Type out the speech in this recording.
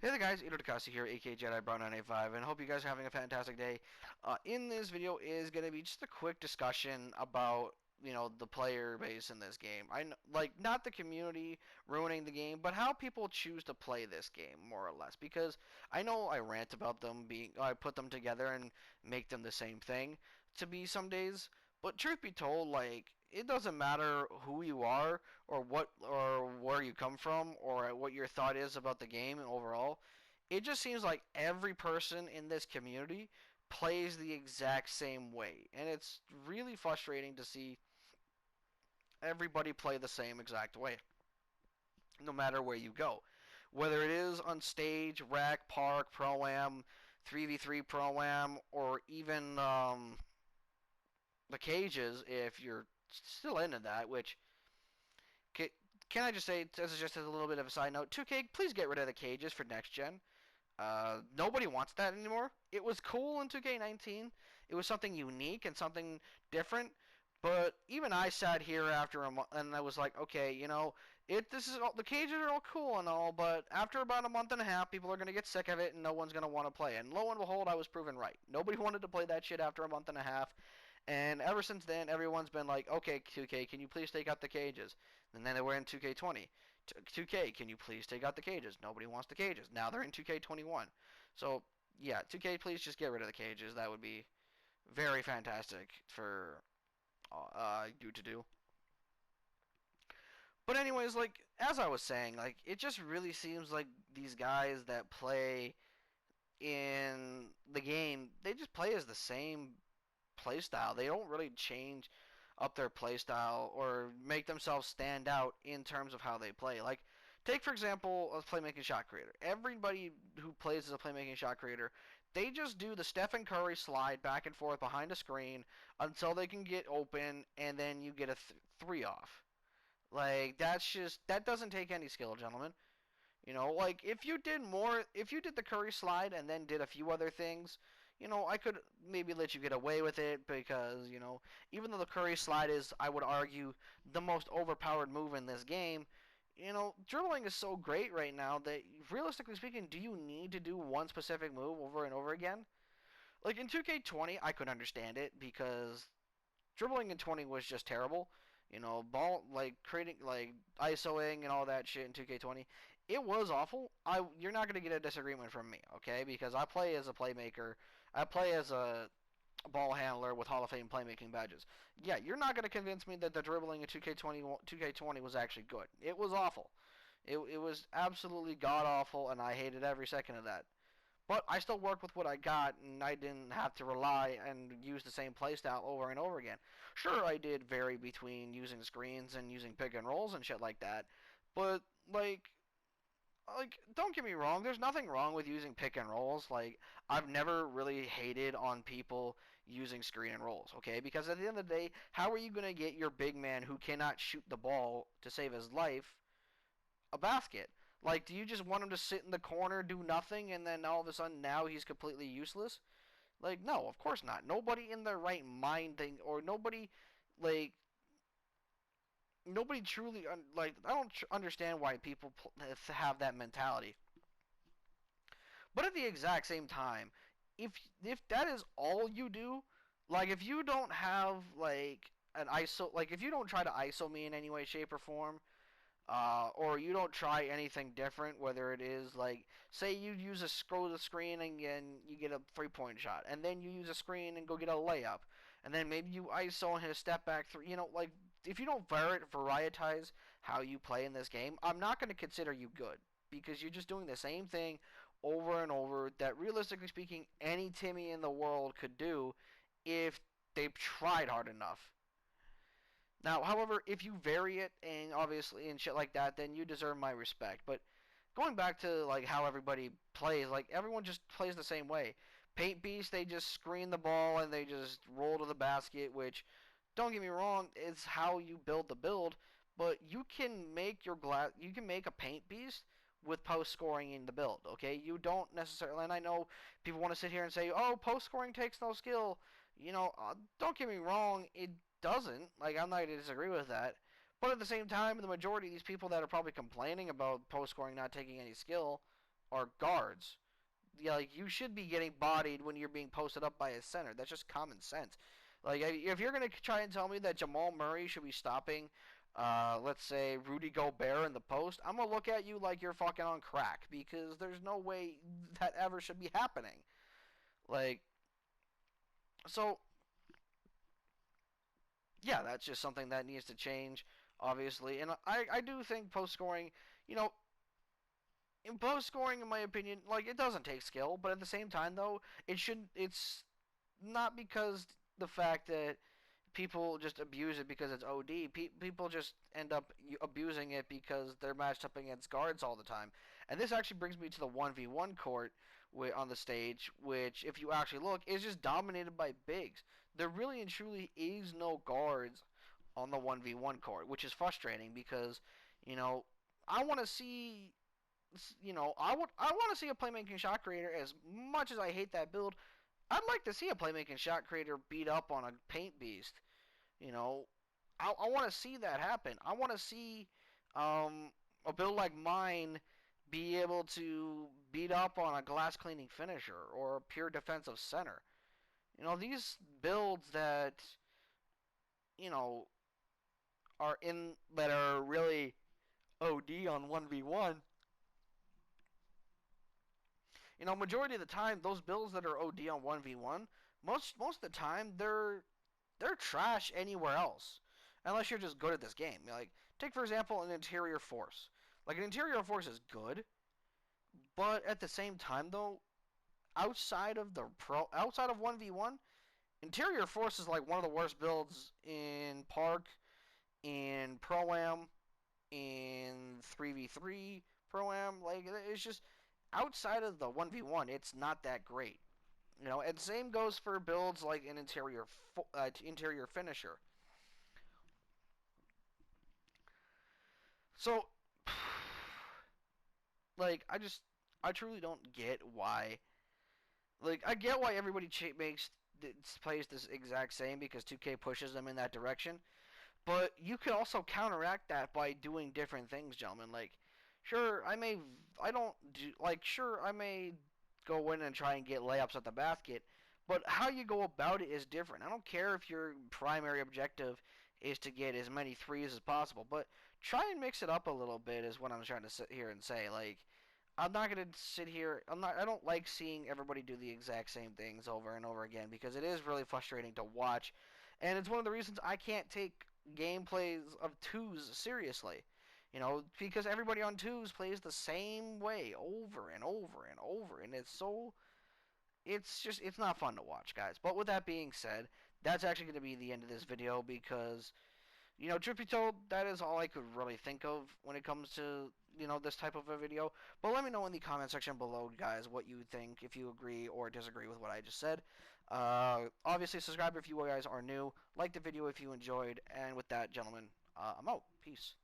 Hey there guys, Ito Takasi here, aka Jedi Brown 985, and I hope you guys are having a fantastic day. In this video is going to be just a quick discussion about, the player base in this game. Like, not the community ruining the game, but how people choose to play this game, more or less. Because I know I rant about them I put them together and make them the same thing to be some days, but truth be told, like, it doesn't matter who you are or what or where you come from or what your thought is about the game overall. It just seems like every person in this community plays the exact same way, and it's really frustrating to see everybody play the same exact way, no matter where you go. Whether it is on stage, rec, park, pro am, 3v3 pro am, or even the cages, if you're still into that, which can I just say, this is just a little bit of a side note, 2K, please get rid of the cages for next gen. Nobody wants that anymore. It was cool in 2K19. It was something unique and something different. But even I sat here after a month and I was like, okay, this is all, the cages are all cool and all, but after about a month and a half, people are gonna get sick of it and no one's gonna want to play. And lo and behold, I was proven right. Nobody wanted to play that shit after a month and a half. And ever since then, everyone's been like, okay, 2K, can you please take out the cages? And then they were in 2K20. 2K, can you please take out the cages? Nobody wants the cages. Now they're in 2K21. So, yeah, 2K, please just get rid of the cages. That would be very fantastic for you to do. But anyways, like as I was saying, like it just really seems like these guys that play in the game, they just play as the same playstyle. They don't really change up their playstyle or make themselves stand out in terms of how they play. Like, take for example a playmaking shot creator. Everybody who plays as a playmaking shot creator, they just do the Stephen Curry slide back and forth behind a screen until they can get open, and then you get a three off. Like that doesn't take any skill, gentlemen. Like if you did the Curry slide and then did a few other things, I could maybe let you get away with it because, even though the Curry slide is, I would argue, the most overpowered move in this game, dribbling is so great right now that realistically speaking, do you need to do one specific move over and over again? Like in 2K20, I could understand it because dribbling in 20 was just terrible. Ball like creating like ISOing and all that shit in 2K20. It was awful. You're not gonna get a disagreement from me, okay? Because I play as a playmaker. I play as a ball handler with Hall of Fame playmaking badges. Yeah, you're not gonna convince me that the dribbling in 2K20 was actually good. It was awful. It was absolutely god awful, and I hated every second of that. But I still worked with what I got, and I didn't have to rely and use the same playstyle over and over again. Sure, I did vary between using screens and using pick and rolls and shit like that, but don't get me wrong, there's nothing wrong with using pick and rolls. Like, I've never really hated on people using screen and rolls, okay? Because at the end of the day, how are you going to get your big man who cannot shoot the ball to save his life a basket? Like, do you just want him to sit in the corner, do nothing, and then all of a sudden now he's completely useless? Like, no, of course not. Nobody in their right mind thing, or like, nobody truly, like, I don't understand why people have that mentality. But at the exact same time, if that is all you do, like, if you don't have, like, an ISO, like, if you don't try to ISO me in any way, shape, or form, or you don't try anything different, whether it is like, say you use a scroll the screen and you get a 3 point shot, and then you use a screen and go get a layup, and then maybe you ISO and hit a step back three. Like, if you don't varietize how you play in this game, I'm not going to consider you good because you're just doing the same thing over and over that realistically speaking any Timmy in the world could do if they tried hard enough. Now, however, if you vary it and obviously and shit like that, then you deserve my respect. But going back to like how everybody plays, like everyone just plays the same way. Paint Beast, they just screen the ball and they just roll to the basket, which don't get me wrong, it's how you build the build, but you can make a Paint Beast with post scoring in the build, okay? You don't necessarily, and I know people want to sit here and say, "Oh, post scoring takes no skill." Don't get me wrong, it doesn't. Like, I'm not going to disagree with that. But at the same time, the majority of these people that are probably complaining about post scoring not taking any skill are guards. Yeah, like you should be getting bodied when you're being posted up by a center. That's just common sense. Like if you're gonna try and tell me that Jamal Murray should be stopping, let's say Rudy Gobert in the post, I'm gonna look at you like you're fucking on crack because there's no way that ever should be happening. Like so, yeah, that's just something that needs to change, obviously. And I do think post scoring, you know, in post scoring, in my opinion, like it doesn't take skill, but at the same time, though, it should. It's not because the fact that people just abuse it because it's OD. People just end up abusing it because they're matched up against guards all the time. And this actually brings me to the 1v1 court on the stage, which, if you actually look, is just dominated by bigs. There really and truly is no guards on the 1v1 court, which is frustrating because, you know, I want to see I want to see a playmaking shot creator. As much as I hate that build, I'd like to see a playmaking shot creator beat up on a paint beast. You know, I want to see that happen. I want to see a build like mine be able to beat up on a glass cleaning finisher or a pure defensive center. You know, these builds that you know that are really OD on 1v1. You know, majority of the time, those builds that are OD on 1v1, most of the time they're trash anywhere else, unless you're just good at this game. Like, take for example an interior force. Like an interior force is good, but at the same time though, outside of 1v1, interior force is like one of the worst builds in Park, in Pro Am, in 3v3 Pro Am. Like it's just outside of the 1v1, it's not that great. You know, and same goes for builds like an interior finisher. So, like, I truly don't get why. Like, I get why everybody plays this exact same because 2K pushes them in that direction. But you could also counteract that by doing different things, gentlemen. Like, sure, I don't do, like, sure, I may go in and try and get layups at the basket, but how you go about it is different. I don't care if your primary objective is to get as many threes as possible, but try and mix it up a little bit is what I'm trying to sit here and say. Like, I'm not gonna sit here. I don't like seeing everybody do the exact same things over and over again because it is really frustrating to watch, and it's one of the reasons I can't take gameplays of twos seriously. You know, because everybody on twos plays the same way over and over and over, and it's not fun to watch, guys. But with that being said, that's actually going to be the end of this video because truth be told, that is all I could really think of when it comes to, this type of a video. But let me know in the comment section below, guys, what you think, if you agree or disagree with what I just said. Obviously, subscribe if you guys are new. Like the video if you enjoyed. And with that, gentlemen, I'm out. Peace.